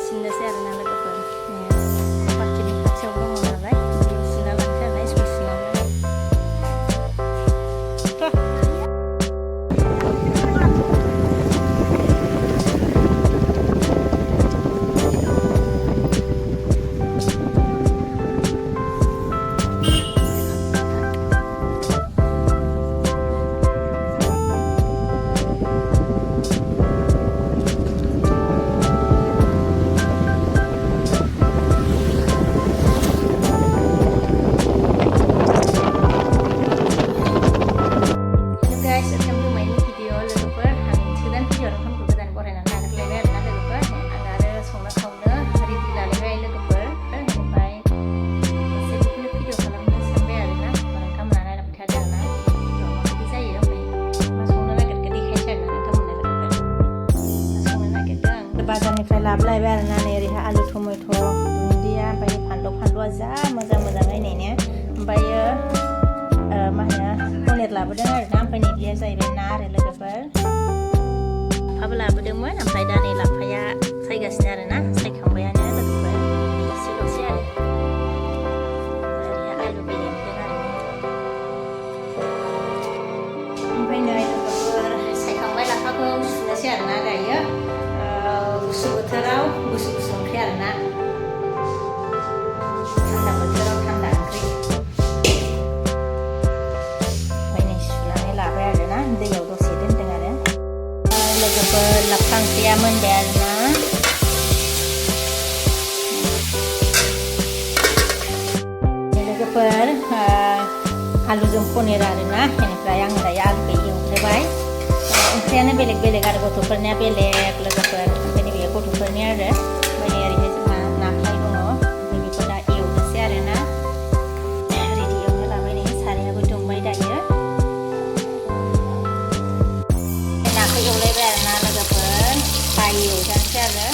एवगासिनोसै आरोना लोगोफोर पार्टिनि खाथियाव दङ नालाय बेयाव सुना लानोसै आरो सिङावनो बाजारनिफ्राय लाबोलायबाय आरोना नै ओरैहाय आलु टमेट' दुन्दिया ओमफ्राय फानलुआ जा मोजाङै नायनो ओमफ्रायो मा होनो पनिर लाबोदों आरोना ओमफ्राय नै बेयो जाहैबाय ना आरो लोगोफोर लाफाबो लाबोदोंमोन ओमफ्राय दा नै लाफाया सायगासिनो आरोना सायखांबायानो लोगोफोर दसेल'सै आरो ओरैहाय आलु बेलेंदों आरो ओमफ्राय नै लोगोफोर सायखांबाय लाफाखौ सुनोसै आरोना दायो गुसु बोथोराव गुसु ओंख्रि आरोना थान्दा बोथोराव थान्दा ओंख्रि ओमफ्राय नै सुनानै लाबाय आरोना दैयाव दसे दोनदों आरो लोगोफोर लाफा ओंख्रिया मोनबाय आरोना लोगोफोर आलुजों पनिर आरोना बेनिफ्राय आङो दायो आलुखौ एवग्रोबाय ओंख्रियानो बेलेग आरो गथ'फोरनिया बेलेग लोगोफोर गथ'फोरनि आरो ओमफ्राय ओरैहाय जोंहा नाफ्राय दङ ओमफ्राय बेखौ दा एवनोसै आरोना रेडि एवनो लाबाय नै सारायाबो दुंबाय दायो नाखौ एवलायबाय आरोना लोगोफोर फ्राय एवजानोसै आरो